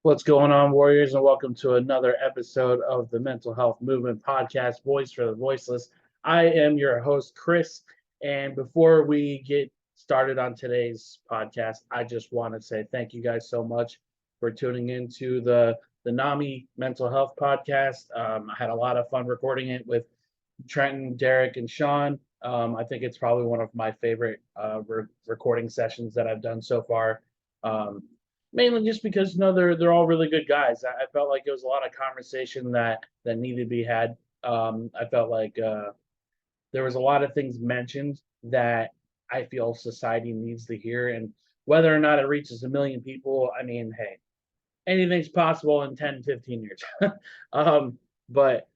What's going on, Warriors, and welcome to another episode of the Mental Health Movement Podcast, Voice for the Voiceless. I am your host, Chris, and before we get started on today's podcast, I just want to say thank you guys so much for tuning into the NAMI Mental Health Podcast. I had a lot of fun recording it with Trenton, Derek, and Sean. I think it's probably one of my favorite recording sessions that I've done so far. Um, Mainly just because they're all really good guys. I felt like it was a lot of conversation that needed to be had. I felt like there was a lot of things mentioned that I feel society needs to hear, and whether or not it reaches a million people, I mean, hey, anything's possible in 10, 15 years. But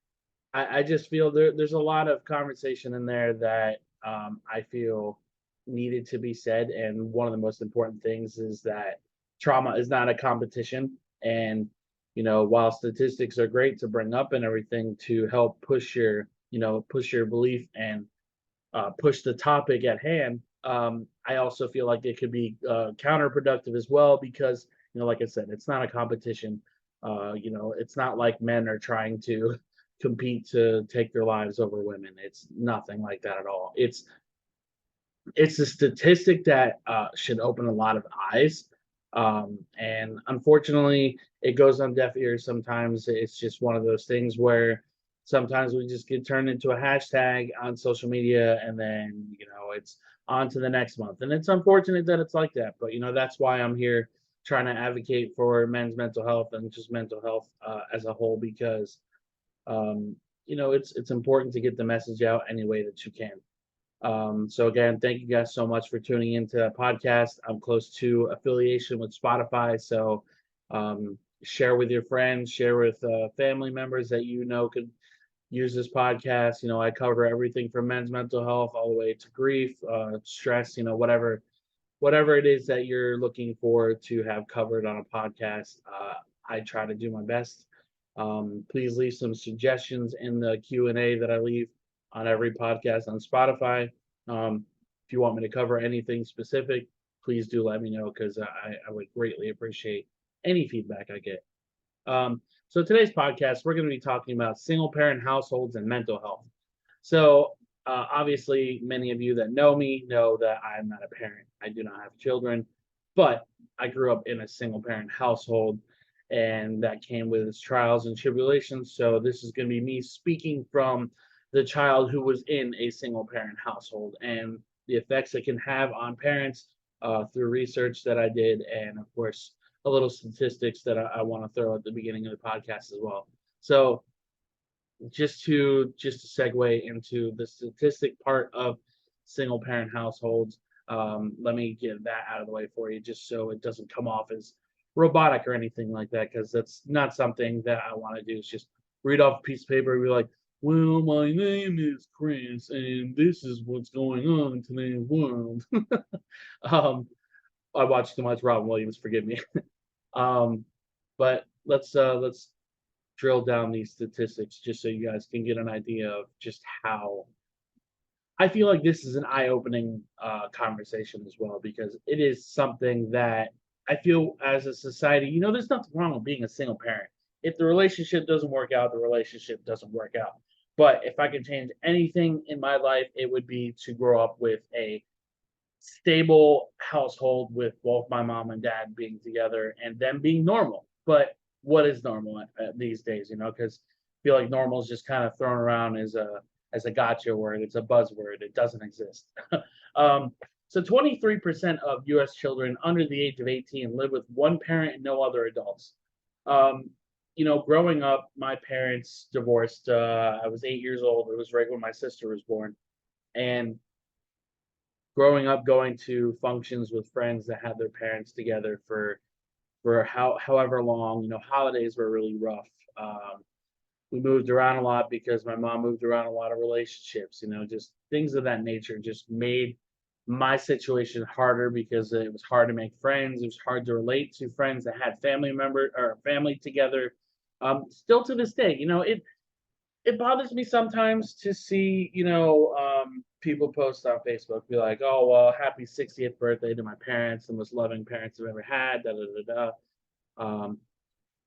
I just feel there's a lot of conversation in there that I feel needed to be said. And one of the most important things is that trauma is not a competition. And, while statistics are great to bring up and everything to help push your belief and push the topic at hand, I also feel like it could be counterproductive as well because, like I said, it's not a competition. It's not like men are trying to compete to take their lives over women. It's nothing like that at all. It's a statistic that should open a lot of eyes, and unfortunately, it goes on deaf ears. Sometimes it's just one of those things where sometimes we just get turned into a hashtag on social media, and then it's on to the next month. And it's unfortunate that it's like that, but that's why I'm here trying to advocate for men's mental health and just mental health as a whole because it's important to get the message out any way that you can. So again, thank you guys so much for tuning into the podcast. I'm close to affiliation with Spotify, so share with your friends, share with family members that could use this podcast. I cover everything from men's mental health all the way to grief, stress, whatever it is that you're looking for to have covered on a podcast. I try to do my best. Please leave some suggestions in the Q&A that I leave on every podcast on Spotify. If you want me to cover anything specific, please do let me know because I would greatly appreciate any feedback I get. So today's podcast, we're going to be talking about single parent households and mental health. So obviously, many of you that know me know that I'm not a parent. I do not have children, but I grew up in a single parent household, and that came with its trials and tribulations. So this is going to be me speaking from the child who was in a single parent household and the effects it can have on parents through research that I did, and of course, a little statistics that I want to throw at the beginning of the podcast as well. So just to segue into the statistic part of single parent households, let me get that out of the way for you, just so it doesn't come off as robotic or anything like that, because that's not something that I want to do. It's just read off a piece of paper and be like, well, my name is Chris, and this is what's going on in today's world. I watched too much Robin Williams, forgive me. um, but let's drill down these statistics just so you guys can get an idea of just how I feel like this is an eye-opening conversation as well, because it is something that I feel as a society, there's nothing wrong with being a single parent. If the relationship doesn't work out, the relationship doesn't work out. But if I could change anything in my life, it would be to grow up with a stable household with both my mom and dad being together and them being normal. But what is normal these days? Because I feel like normal is just kind of thrown around as a gotcha word. It's a buzzword. It doesn't exist. um, so 23% of U.S. children under the age of 18 live with one parent and no other adults. Um, growing up, my parents divorced. I was 8 years old. It was right when my sister was born, and growing up going to functions with friends that had their parents together for however long. Holidays were really rough. We moved around a lot because my mom moved around a lot of relationships. Just things of that nature just made my situation harder because it was hard to make friends. It was hard to relate to friends that had family member or family together. Still to this day, it bothers me sometimes to see, people post on Facebook, be like, "Oh, well, happy 60th birthday to my parents, the most loving parents I've ever had." Da da da da.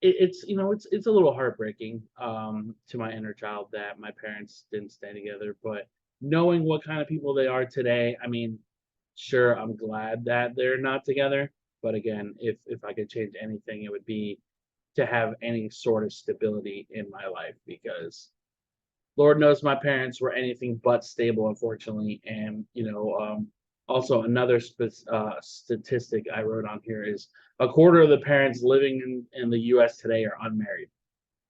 it's it's a little heartbreaking to my inner child that my parents didn't stay together. But knowing what kind of people they are today, I mean, sure, I'm glad that they're not together. But again, if I could change anything, it would be to have any sort of stability in my life, because Lord knows my parents were anything but stable, unfortunately. And, also another statistic I wrote on here is a quarter of the parents living in the US today are unmarried.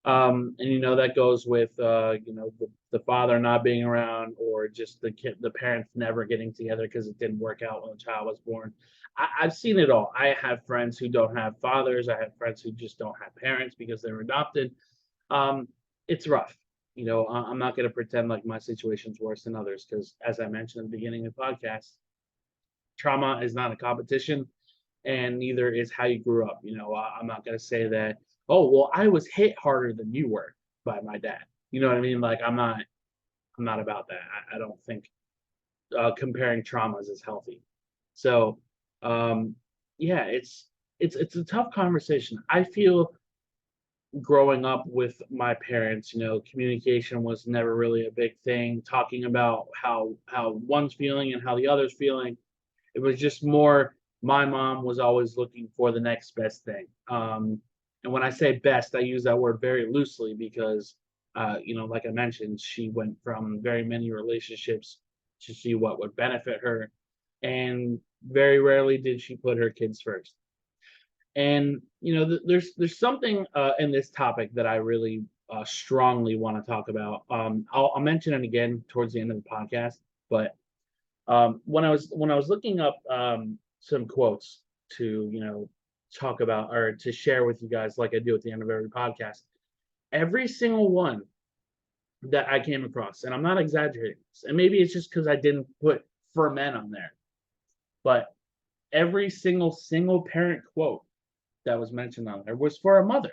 And that goes with the father not being around, or just the parents never getting together because it didn't work out when the child was born. I've seen it all. I have friends who don't have fathers. I have friends who just don't have parents because they were adopted. um, it's rough. I'm not going to pretend like my situation's worse than others, because, as I mentioned at the beginning of the podcast, trauma is not a competition, and neither is how you grew up. I'm not going to say that, oh, well, I was hit harder than you were by my dad. You know what I mean? Like, I'm not about that. I don't think comparing traumas is healthy. So, um, yeah, it's a tough conversation. I feel growing up with my parents, communication was never really a big thing. Talking about how one's feeling and how the other's feeling, it was just more. My mom was always looking for the next best thing. And when I say best, I use that word very loosely because, like I mentioned, she went from very many relationships to see what would benefit her, and very rarely did she put her kids first. And there's something in this topic that I really strongly want to talk about. I'll mention it again towards the end of the podcast. But when I was looking up some quotes to talk about, or to share with you guys, like I do at the end of every podcast, every single one that I came across, and I'm not exaggerating this, and maybe it's just because I didn't put for men on there, but every single parent quote that was mentioned on there was for a mother.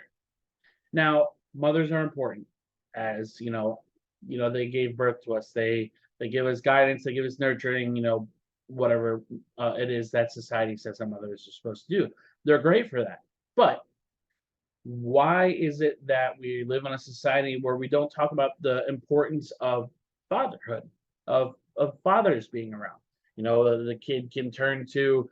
Now, mothers are important, as they gave birth to us. They give us guidance, they give us nurturing, whatever it is that society says a mother is supposed to do. They're great for that. But why is it that we live in a society where we don't talk about the importance of fatherhood, of fathers being around? The kid can turn to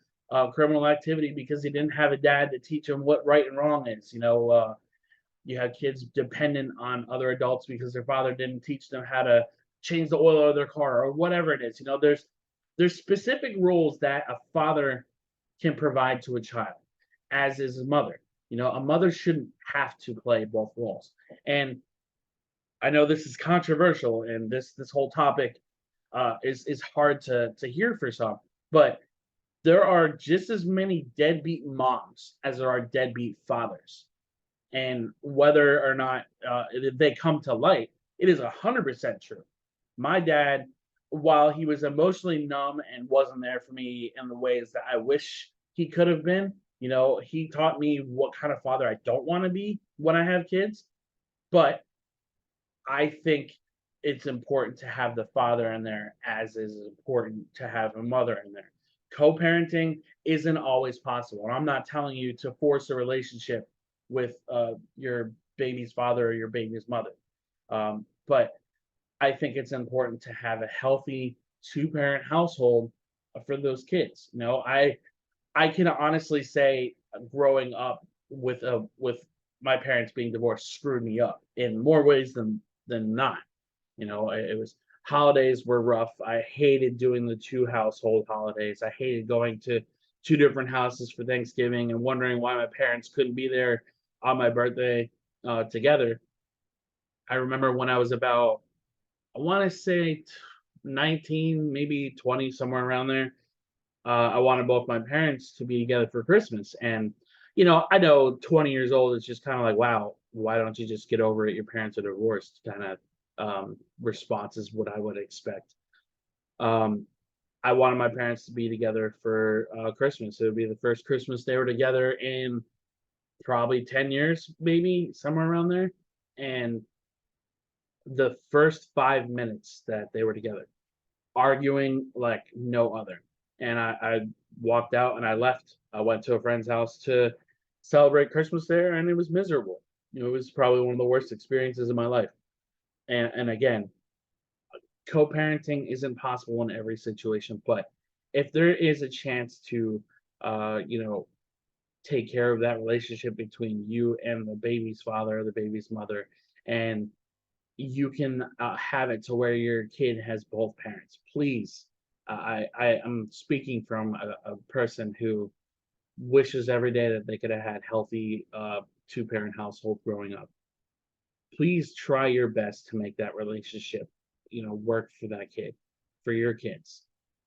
criminal activity because he didn't have a dad to teach him what right and wrong is. You have kids dependent on other adults because their father didn't teach them how to change the oil of their car, or whatever it is. There's specific roles that a father can provide to a child, as is a mother. A mother shouldn't have to play both roles. And I know this is controversial, and this whole topic is hard to hear for some, but there are just as many deadbeat moms as there are deadbeat fathers. And whether or not they come to light, it is 100% true. My dad, while he was emotionally numb and wasn't there for me in the ways that I wish he could have been, he taught me what kind of father I don't want to be when I have kids. But I think it's important to have the father in there, as is important to have a mother in there. Co-parenting isn't always possible, and I'm not telling you to force a relationship with your baby's father or your baby's mother. But I think it's important to have a healthy two-parent household for those kids. I can honestly say, growing up with my parents being divorced screwed me up in more ways than not. It was, holidays were rough. I hated doing the two household holidays. I hated going to two different houses for Thanksgiving and wondering why my parents couldn't be there on my birthday together. I remember when I was about, I want to say 19, maybe 20, somewhere around there. I wanted both my parents to be together for Christmas. And, I know 20 years old is just kind of like, wow, why don't you just get over it? Your parents are divorced, kind of response is what I would expect. Um, I wanted my parents to be together for Christmas. It would be the first Christmas they were together in probably 10 years, maybe somewhere around there. And the first 5 minutes that they were together, arguing like no other. And I walked out and I left. I went to a friend's house to celebrate Christmas there, and it was miserable. It was probably one of the worst experiences of my life. And again, co-parenting isn't possible in every situation, but if there is a chance to, you know, take care of that relationship between you and the baby's father or the baby's mother, and you can have it to where your kid has both parents. Please, I'm speaking from a person who wishes every day that they could have had healthy two-parent household growing up. Please try your best to make that relationship, work for that kid, for your kids.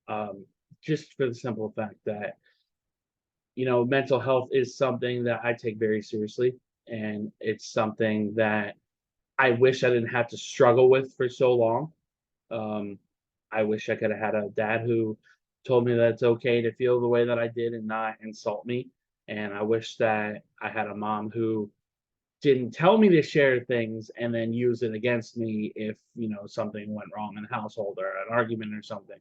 Um, just for the simple fact that mental health is something that I take very seriously, and it's something that I wish I didn't have to struggle with for so long. Um, I wish I could have had a dad who told me that it's okay to feel the way that I did and not insult me. And I wish that I had a mom who didn't tell me to share things and then use it against me if, something went wrong in the household or an argument or something.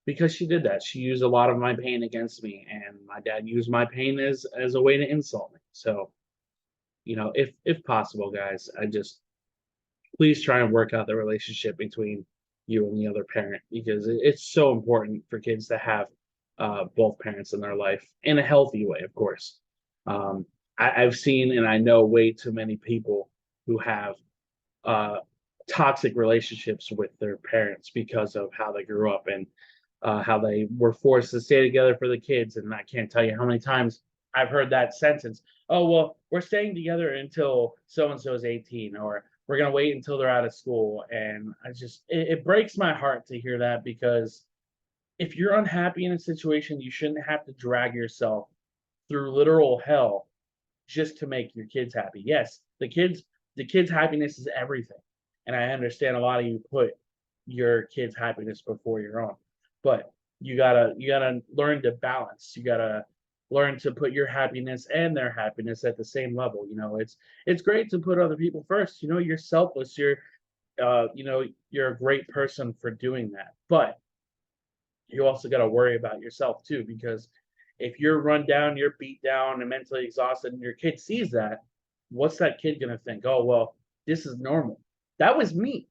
Because she did that. She used a lot of my pain against me, and my dad used my pain as a way to insult me. So, if possible, guys, I just please try and work out the relationship between you and the other parent because it's so important for kids to have both parents in their life in a healthy way, of course. Um, I've seen and I know way too many people who have uh, toxic relationships with their parents because of how they grew up and how they were forced to stay together for the kids. And I can't tell you how many times I've heard that sentence. Oh, well, we're staying together until so and so is 18, or we're going to wait until they're out of school. And it breaks my heart to hear that because if you're unhappy in a situation, you shouldn't have to drag yourself through literal hell just to make your kids happy. Yes, the kids' happiness is everything. And I understand a lot of you put your kids' happiness before your own. But you gotta learn to balance. You gotta learn to put your happiness and their happiness at the same level. It's great to put other people first. You're selfless. You're a great person for doing that. But you also got to worry about yourself too, because if you're run down, you're beat down and mentally exhausted, and your kid sees that, what's that kid gonna think? Oh well, this is normal. That was me.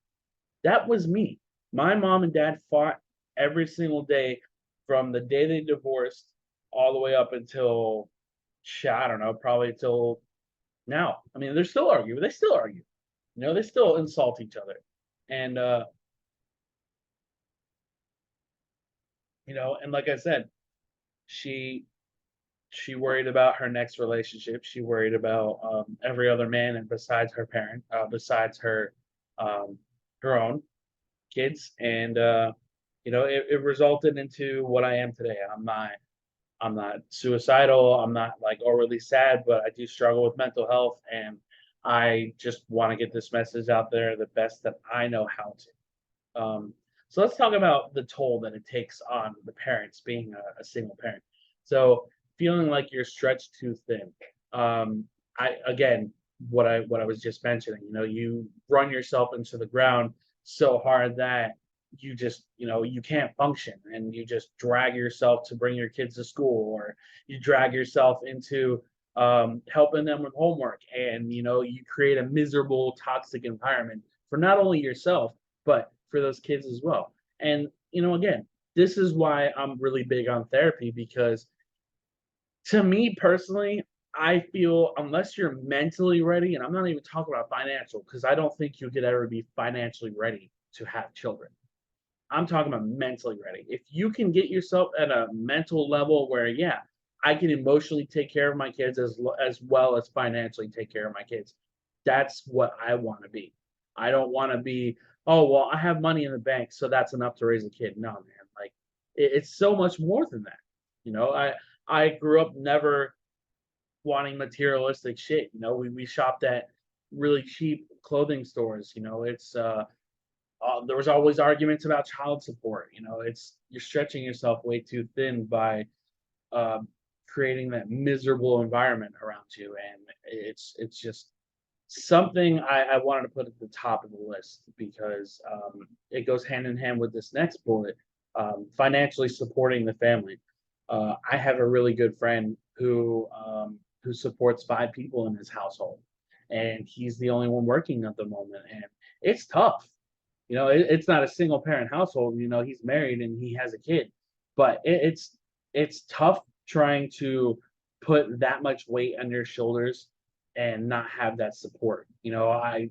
That was me. My mom and dad fought every single day from the day they divorced all the way up until I don't know, probably till now. I mean, they're still arguing. They still argue. They still insult each other. And and like I said, she she worried about her next relationship. She worried about every other man, and besides her parent, besides um, her own kids, and it resulted into what I am today. I'm not suicidal. I'm not like overly sad, but I do struggle with mental health, and I just want to get this message out there the best that I know how to. So let's talk about the toll that it takes on the parents being a single parent. So feeling like you're stretched too thin. Um, I again, what I was just mentioning. You run yourself into the ground so hard that you can't function, and you just drag yourself to bring your kids to school, or you drag yourself into helping them with homework, and you create a miserable, toxic environment for not only yourself but for those kids as well. And again, this is why I'm really big on therapy because to me personally, I feel unless you're mentally ready, and I'm not even talking about financial because I don't think you could ever be financially ready to have children. I'm talking about mentally ready. If you can get yourself at a mental level where, yeah, I can emotionally take care of my kids as well as financially take care of my kids. That's what I want to be. I don't want to be, oh well, I have money in the bank, so that's enough to raise a kid. No, man, like it's so much more than that. I grew up never wanting materialistic shit. We shopped at really cheap clothing stores. There was always arguments about child support. It's you're stretching yourself way too thin by uh, creating that miserable environment around you, and it's just something I wanted to put at the top of the list because it goes hand in hand with this next bullet, financially supporting the family. I have a really good friend who who supports 5 people in his household, and he's the only one working at the moment, and it's tough. It's not a single parent household. He's married and he has a kid, but it's tough trying to put that much weight on your shoulders and not have that support. I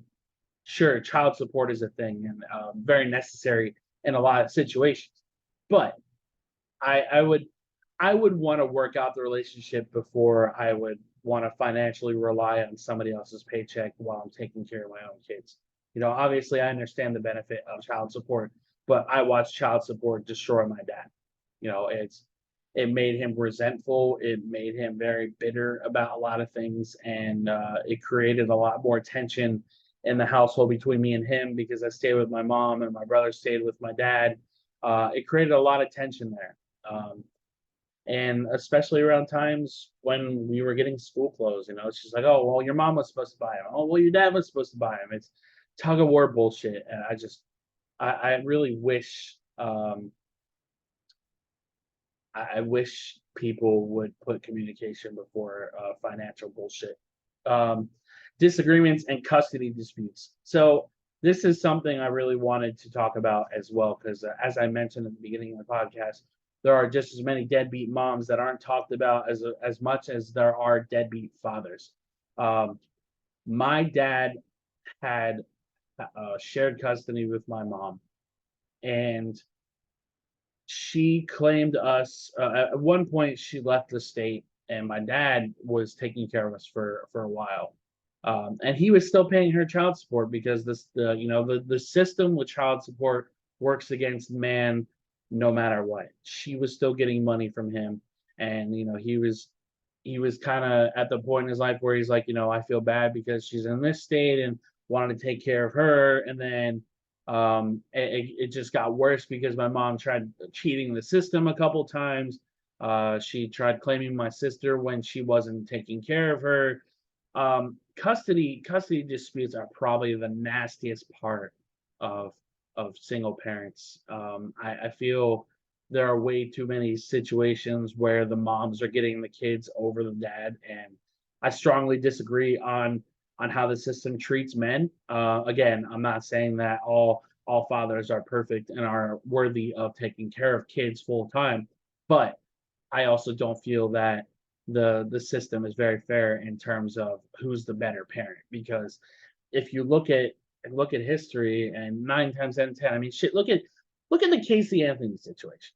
Sure, child support is a thing and very necessary in a lot of situations, but I would want to work out the relationship before I would want to financially rely on somebody else's paycheck while I'm taking care of my own kids. Obviously, I understand the benefit of child support, but I watched child support destroy my dad. It made him resentful. It made him very bitter about a lot of things, and it created a lot more tension in the household between me and him because I stayed with my mom and my brother stayed with my dad. It created a lot of tension there. And especially around times when we were getting school clothes, it's just like, oh, well, your mom was supposed to buy them. Oh, well, your dad was supposed to buy them. It's tug of war bullshit. And I really wish, I wish people would put communication before financial bullshit. Um, Disagreements and custody disputes. So this is something I really wanted to talk about as well, because as I mentioned at the beginning of the podcast, there are just as many deadbeat moms that aren't talked about as much as there are deadbeat fathers. Um, my dad had shared custody with my mom, and she claimed us. At one point, she left the state, and my dad was taking care of us for a while. And he was still paying her child support because the system with child support works against man no matter what. She was still getting money from him, and he was kind of at the point in his life where he's like, I feel bad because she's in this state and wanted to take care of her, and then it just got worse because my mom tried cheating the system a couple times. She tried claiming my sister when she wasn't taking care of her. Custody disputes are probably the nastiest part of single parents. I feel there are way too many situations where the moms are getting the kids over the dad, and I strongly disagree on how the system treats men. Again, I'm not saying that all fathers are perfect and are worthy of taking care of kids full time, but I also don't feel that the system is very fair in terms of who's the better parent, because if you look at history, and 9 times out of 10, I mean, shit, look at the Casey Anthony situation.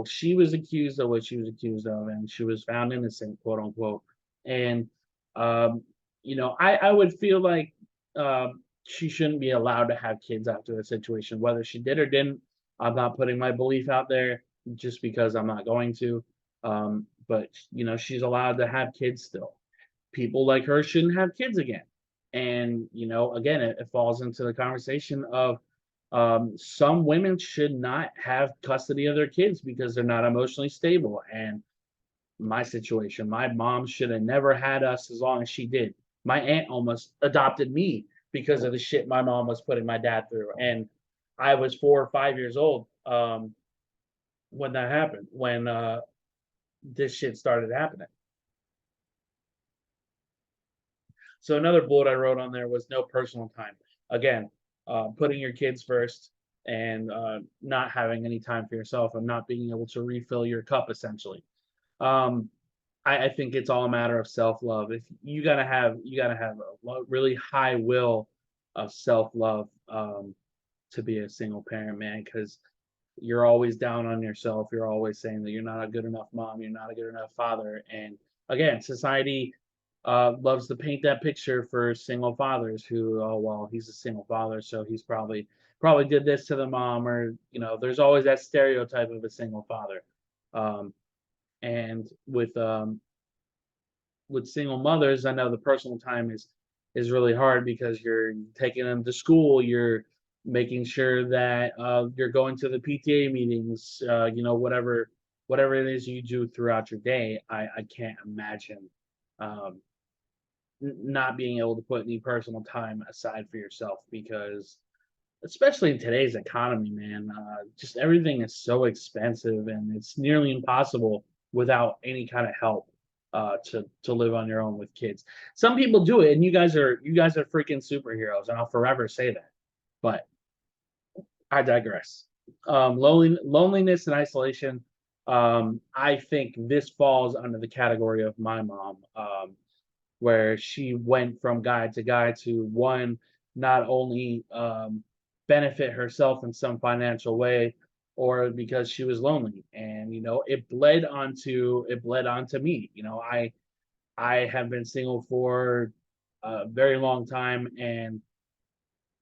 She was accused of what she was accused of, and she was found innocent, quote unquote. And um, I would feel like she shouldn't be allowed to have kids after the situation, whether she did or didn't. I'm not putting my belief out there just because I'm not going to. But she's allowed to have kids still. People like her shouldn't have kids again. And again, it falls into the conversation of some women should not have custody of their kids because they're not emotionally stable. And my situation, my mom should have never had us as long as she did. My aunt almost adopted me because of the shit my mom was putting my dad through. And I was 4 or 5 years old when that happened, when this shit started happening. So another bullet I wrote on there was no personal time. Again, putting your kids first and not having any time for yourself and not being able to refill your cup essentially. Um, I think it's all a matter of self love. If you gotta have a really high will of self love to be a single parent, man, because you're always down on yourself. You're always saying that you're not a good enough mom, you're not a good enough father. And again, society loves to paint that picture for single fathers who, oh well, he's a single father, so he's probably did this to the mom, or there's always that stereotype of a single father. Um, and with single mothers, I know the personal time is really hard because you're taking them to school, you're making sure that you're going to the PTA meetings, whatever it is you do throughout your day. I can't imagine um, not being able to put any personal time aside for yourself, because especially in today's economy, man, just everything is so expensive and it's nearly impossible without any kind of help. to live on your own with kids. Some people do it, and you guys are freaking superheroes, and I'll forever say that. But I digress. Loneliness and isolation. I think this falls under the category of my mom, where she went from guy to guy to one, not only benefit herself in some financial way, or because she was lonely, and it bled onto me. I have been single for a very long time, and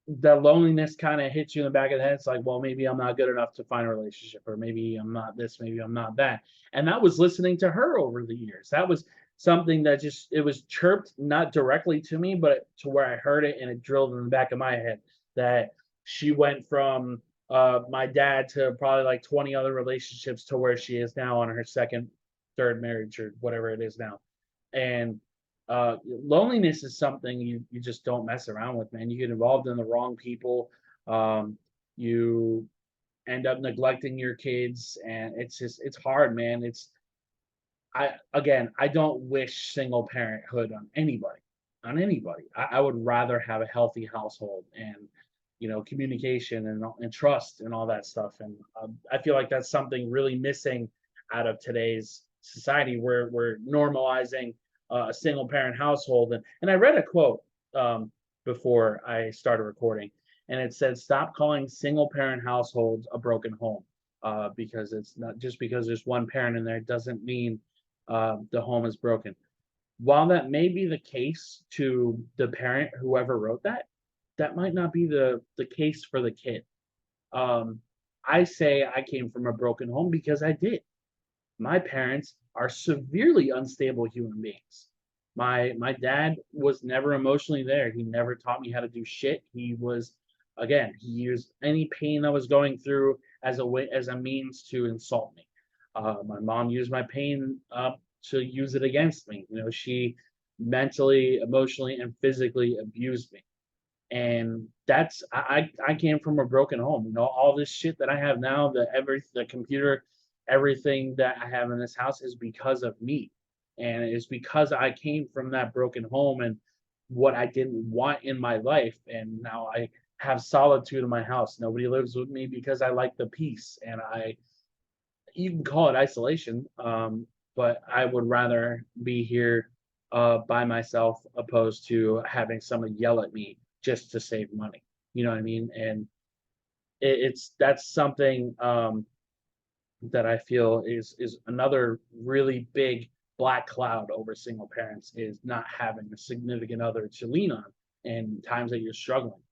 the loneliness kind of hits you in the back of the head. It's like, well, maybe I'm not good enough to find a relationship, or maybe I'm not this, maybe I'm not that. And that was listening to her over the years. That was something that just it was chirped not directly to me, but to where I heard it and it drilled in the back of my head that she went from my dad to probably like 20 other relationships to where she is now on her second, third marriage or whatever it is now. And loneliness is something you just don't mess around with, man. You get involved in the wrong people. You end up neglecting your kids, and it's hard, man. I don't wish single parenthood on anybody. I would rather have a healthy household and communication and trust and all that stuff. And I feel like that's something really missing out of today's society, where we're normalizing a single parent household. And I read a quote before I started recording, and it said, "Stop calling single parent households a broken home." Because it's not just because there's one parent in there doesn't mean the home is broken. While that may be the case to the parent, whoever wrote that, that might not be the case for the kid. Um, I say I came from a broken home because I did. My parents are severely unstable human beings. My dad was never emotionally there. He never taught me how to do shit. He used any pain I was going through as a way as a means to insult me. My mom used my pain to use it against me. She mentally, emotionally, and physically abused me. And I came from a broken home. All this shit that I have now, the computer, everything that I have in this house is because of me. And it's because I came from that broken home and what I didn't want in my life. And now I have solitude in my house. Nobody lives with me because I like the peace. And you can call it isolation, but I would rather be here by myself opposed to having someone yell at me just to save money. You know what I mean? And that's something that I feel is another really big black cloud over single parents, is not having a significant other to lean on in times that you're struggling.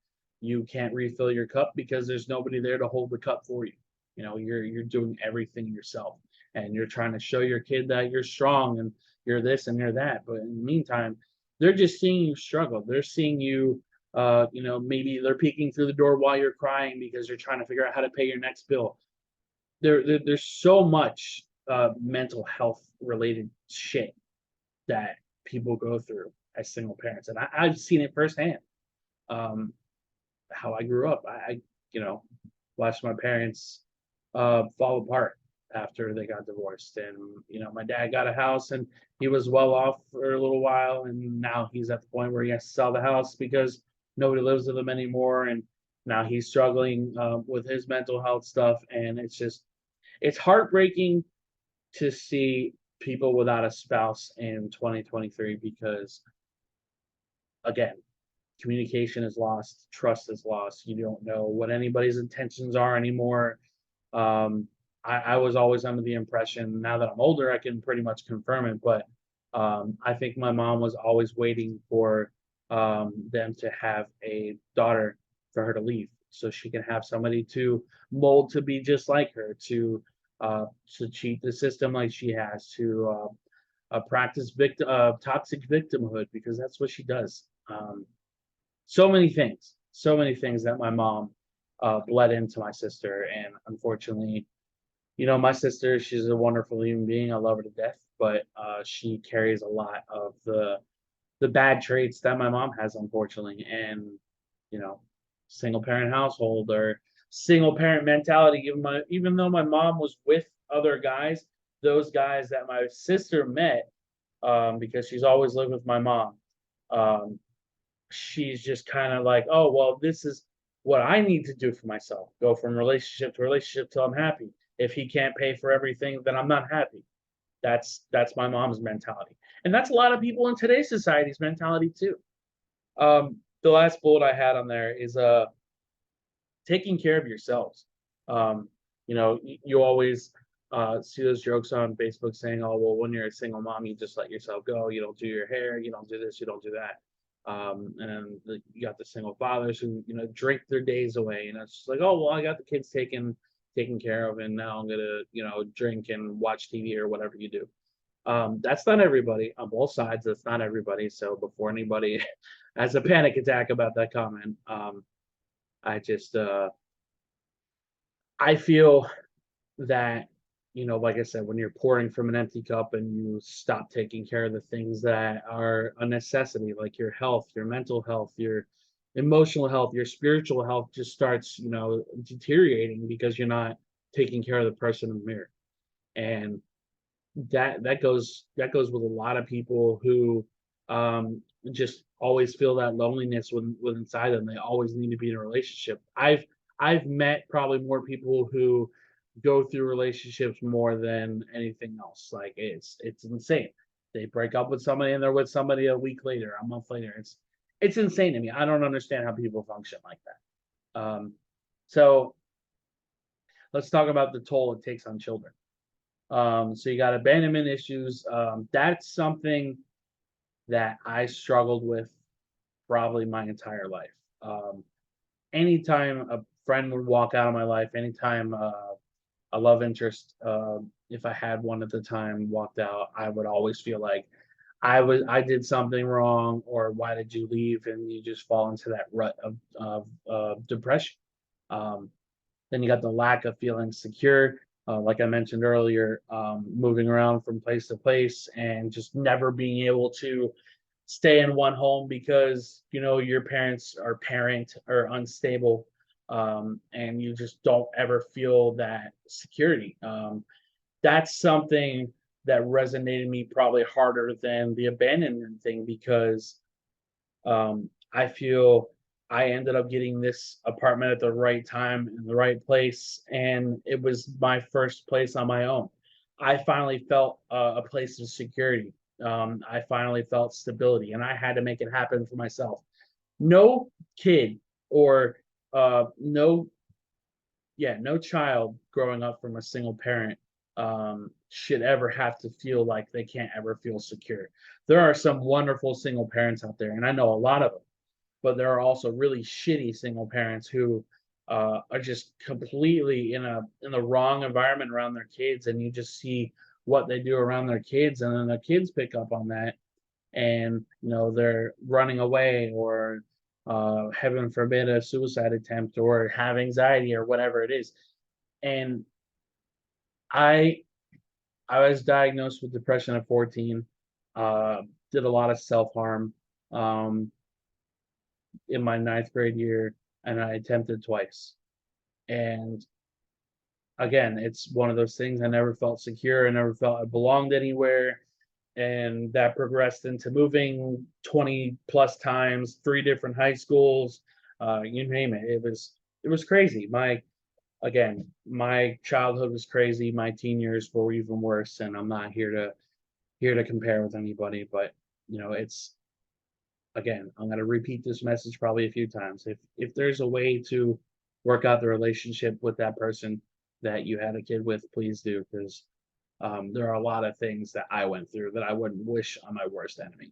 You can't refill your cup because there's nobody there to hold the cup for you. You're doing everything yourself, and you're trying to show your kid that you're strong and you're this and you're that. But in the meantime, they're just seeing you struggle. They're seeing you. Maybe they're peeking through the door while you're crying because you're trying to figure out how to pay your next bill. There's so much mental health related shit that people go through as single parents, and I've seen it firsthand. Um, how I grew up, you know watched my parents fall apart after they got divorced, and my dad got a house and he was well off for a little while, and now he's at the point where he has to sell the house because nobody lives with him anymore, and now he's struggling with his mental health stuff, and it's heartbreaking to see people without a spouse in 2023 because, again, communication is lost, trust is lost. You don't know what anybody's intentions are anymore. I was always under the impression, now that I'm older, I can pretty much confirm it, but I think my mom was always waiting for them to have a daughter for her to leave so she can have somebody to mold to be just like her, to cheat the system like she has, to practice toxic victimhood, because that's what she does. So many things that my mom bled into my sister, and unfortunately, my sister, she's a wonderful human being. I love her to death, but she carries a lot of the bad traits that my mom has, unfortunately. And you know, single parent household or single parent mentality. Even though my mom was with other guys, those guys that my sister met, because she's always lived with my mom. Um, she's just kind of like, oh, well, this is what I need to do for myself. Go from relationship to relationship till I'm happy. If he can't pay for everything, then I'm not happy. That's my mom's mentality, and that's a lot of people in today's society's mentality too. The last bullet I had on there is taking care of yourselves. Um, you always see those jokes on Facebook saying, "Oh, well, when you're a single mom, you just let yourself go. You don't do your hair. You don't do this. You don't do that." You got the single fathers who drink their days away, and it's just like, "Oh, well, I got the kids taken care of, and now I'm gonna drink and watch TV or whatever you do." That's not everybody on both sides. That's not everybody. So before anybody has a panic attack about that comment, I just I feel that, like I said, when you're pouring from an empty cup and you stop taking care of the things that are a necessity, like your health, your mental health, your emotional health, your spiritual health just starts, deteriorating because you're not taking care of the person in the mirror. And that goes with a lot of people who just always feel that loneliness with inside them. They always need to be in a relationship. I've met probably more people who go through relationships more than anything else. Like it's insane. They break up with somebody and they're with somebody a week later, a month later. It's insane to me. I don't understand how people function like that. So let's talk about the toll it takes on children. So you got abandonment issues. That's something that I struggled with probably my entire life. Um, Anytime a friend would walk out of my life, anytime a love interest, if I had one at the time, walked out, I would always feel like I did something wrong, or why did you leave? And you just fall into that rut of depression. Um, then you got the lack of feeling secure, like I mentioned earlier, moving around from place to place and just never being able to stay in one home because your parents are parent or unstable, and you just don't ever feel that security. That's something that resonated me probably harder than the abandonment thing because I feel I ended up getting this apartment at the right time in the right place, and it was my first place on my own. I finally felt a place of security. I finally felt stability, and I had to make it happen for myself. No kid or no, yeah, no child growing up from a single parent should ever have to feel like they can't ever feel secure. There are some wonderful single parents out there, and I know a lot of them, but there are also really shitty single parents who are just completely in the wrong environment around their kids, and you just see what they do around their kids, and then the kids pick up on that, and they're running away or heaven forbid a suicide attempt or have anxiety or whatever it is. And I I was diagnosed with depression at 14. Uh, did a lot of self harm. Um, in my ninth grade year, and I attempted twice. And again, it's one of those things. I never felt secure. I never felt I belonged anywhere. And that progressed into moving 20 plus times, three different high schools, you name it. It was crazy. My childhood was crazy. My teen years were even worse. And I'm not here to compare with anybody, but it's again, I'm going to repeat this message probably a few times. If there's a way to work out the relationship with that person that you had a kid with, please do, because there are a lot of things that I went through that I wouldn't wish on my worst enemy.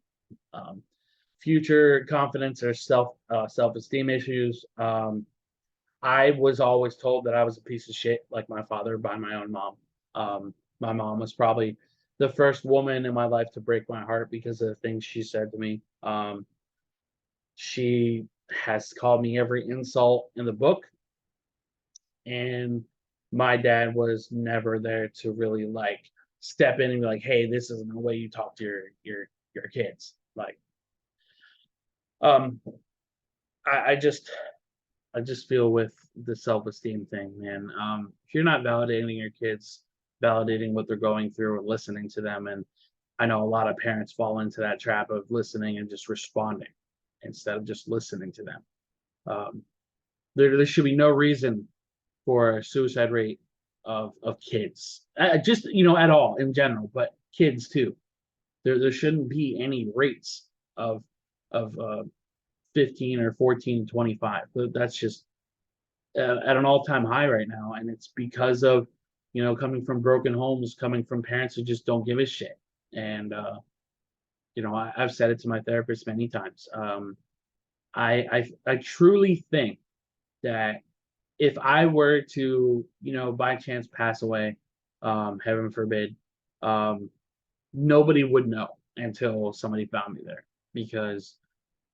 Um, Future confidence or self esteem issues. I was always told that I was a piece of shit, like my father, by my own mom. My mom was probably the first woman in my life to break my heart because of the things she said to me. She has called me every insult in the book, and my dad was never there to really like step in and be like, "Hey, this isn't the way you talk to your kids." Like, um, I just feel with the self esteem thing, man. If you're not validating your kids, validating what they're going through, and listening to them, and I know a lot of parents fall into that trap of listening and just responding instead of just listening to them. Um, there should be no reason for a suicide rate of kids, just at all in general, but kids too. There shouldn't be any rates of of 15 or 14 to 25. That's just at an all-time high right now, and it's because of coming from broken homes, coming from parents who just don't give a shit. And I've said it to my therapist many times. I truly think that if I were to, by chance pass away, heaven forbid, um, nobody would know until somebody found me there, because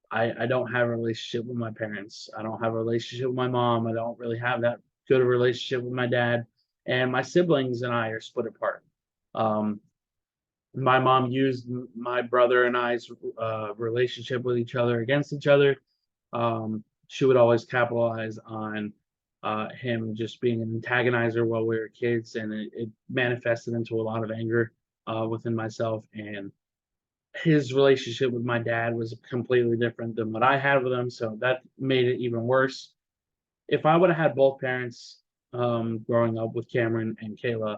I don't have a relationship with my parents. I don't have a relationship with my mom. I don't really have that good a relationship with my dad. And my siblings and I are split apart. Um, my mom used my brother and I's relationship with each other against each other. She would always capitalize on him just being an antagonizer while we were kids, and it manifested into a lot of anger within myself. And his relationship with my dad was completely different than what I had with him, so that made it even worse. If I would have had both parents growing up with Cameron and Kayla,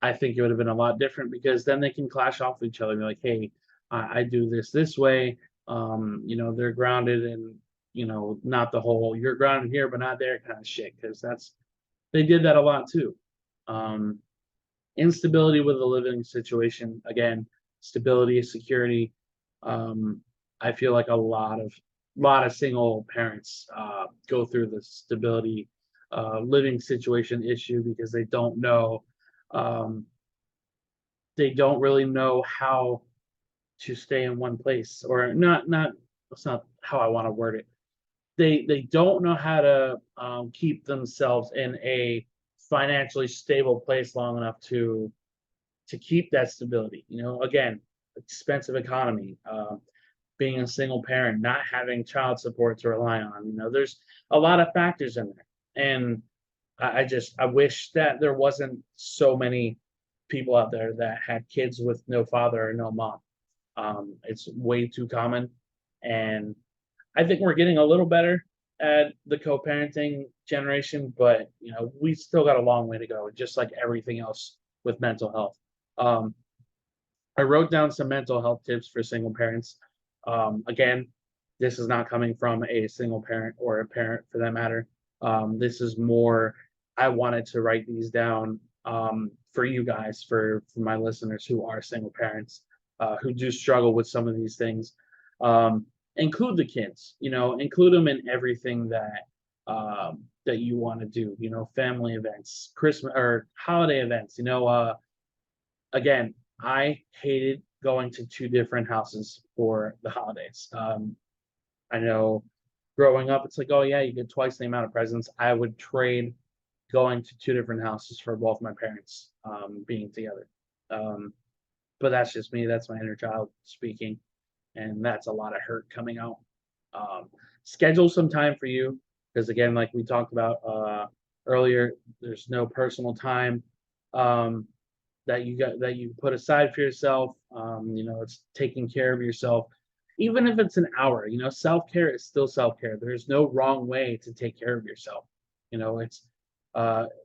I think it would have been a lot different, because then they can clash off with each other and be like, hey, I do this way. They're grounded, and not the whole you're grounded here but not there kind of shit, because they did that a lot too. Um, Instability with the living situation, again, stability, security. Um, I feel like a lot of single parents go through the stability living situation issue, because um, they don't really know how to stay in one place, or not. That's not how I want to word it. They don't know how to keep themselves in a financially stable place long enough to keep that stability. Again, expensive economy, being a single parent, not having child support to rely on. There's a lot of factors in there, and I wish that there wasn't so many people out there that had kids with no father or no mom. It's way too common, and I think we're getting a little better at the co-parenting generation, but we still got a long way to go, just like everything else with mental health. Um, I wrote down some mental health tips for single parents. Again, this is not coming from a single parent or a parent for that matter. This is more, I wanted to write these down for you guys, for my listeners who are single parents, who do struggle with some of these things. Um, Include the kids, include them in everything that you want to do, family events, Christmas or holiday events. Again, I hated going to two different houses for the holidays. I know growing up, it's like, oh yeah, you get twice the amount of presents. I would trade going to two different houses for both my parents being together. Um, but that's just me. That's my inner child speaking, and that's a lot of hurt coming out. Um, Schedule some time for you, because again, like we talked about earlier, there's no personal time. Um, that you put aside for yourself. It's taking care of yourself, even if it's an hour. Self care is still self care. There's no wrong way to take care of yourself. It's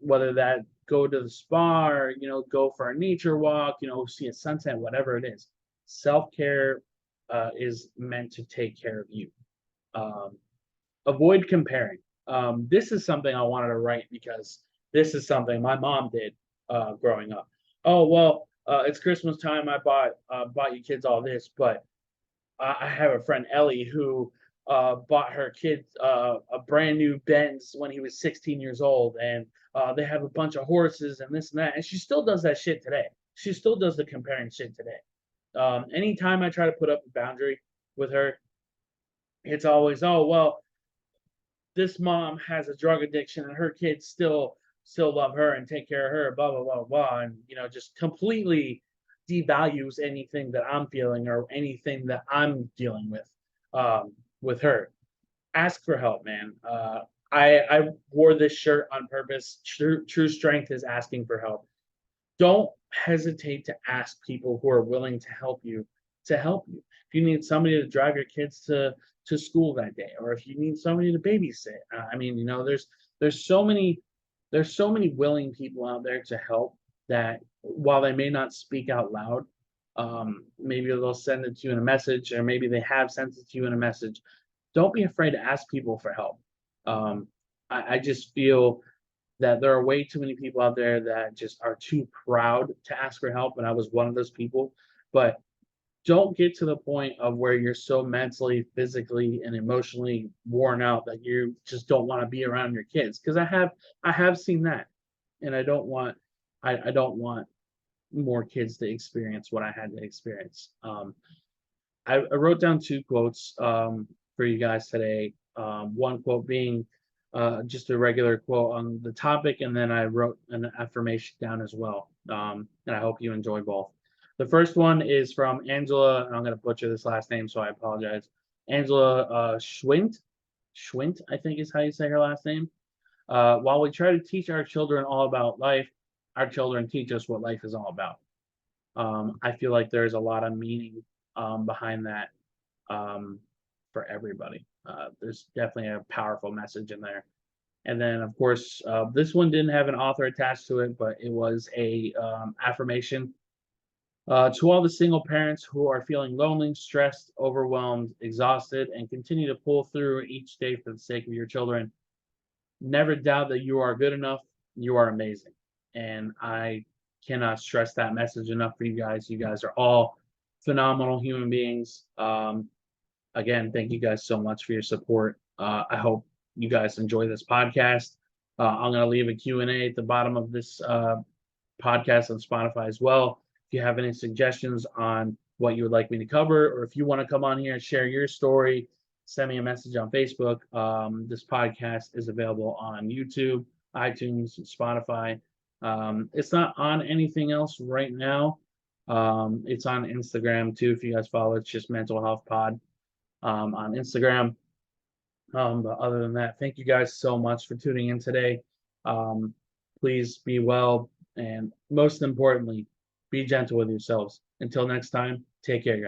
whether that go to the spa, or go for a nature walk, see a sunset, whatever it is. Self care is meant to take care of you. Um, Avoid comparing. This is something I wanted to write, because this is something my mom did growing up. Oh well, it's Christmas time. I bought you kids all this, but I have a friend Ellie who bought her kids a brand new Benz when he was 16 years old, and they have a bunch of horses and this and that, and she still does that shit today. She still does the comparing shit today. Anytime I try to put up a boundary with her, it's always, oh well, this mom has a drug addiction and her kids still love her and take care of her, blah blah blah blah, and just completely devalues anything that I'm feeling or anything that I'm dealing with her. Ask for help, man. I wore this shirt on purpose. True strength is asking for help. Don't hesitate to ask people who are willing to help you to help you. If you need somebody to drive your kids to school that day, or if you need somebody to babysit, I mean, there's so many there's so many willing people out there to help that while they may not speak out loud, maybe they'll send it to you in a message, or maybe they have sent it to you in a message. Don't be afraid to ask people for help. Um, I just feel that there are way too many people out there that just are too proud to ask for help, and I was one of those people. But don't get to the point of where you're so mentally, physically, and emotionally worn out that you just don't want to be around your kids. Because I have seen that, and I don't want more kids to experience what I had to experience. I wrote down two quotes for you guys today. One quote being just a regular quote on the topic, and then I wrote an affirmation down as well. And I hope you enjoy both. The first one is from Angela, and I'm going to butcher this last name, so I apologize. Angela Schwint. Schwint, I think is how you say her last name. While we try to teach our children all about life, our children teach us what life is all about. I feel like there's a lot of meaning behind that um, for everybody. There's definitely a powerful message in there. And then, of course, this one didn't have an author attached to it, but it was a affirmation to all the single parents who are feeling lonely, stressed, overwhelmed, exhausted, and continue to pull through each day for the sake of your children. Never doubt that you are good enough. You are amazing. And I cannot stress that message enough for you guys. You guys are all phenomenal human beings. Again, thank you guys so much for your support. I hope you guys enjoy this podcast. I'm going to leave a Q&A at the bottom of this podcast on Spotify as well. If you have any suggestions on what you would like me to cover, or if you want to come on here and share your story, send me a message on Facebook. This podcast is available on YouTube, iTunes, Spotify. It's not on anything else right now. It's on Instagram too. If you guys follow, it's just Mental Health Pod on Instagram. But other than that, thank you guys so much for tuning in today. Um, please be well, and most importantly, be gentle with yourselves. Until next time, take care, guys.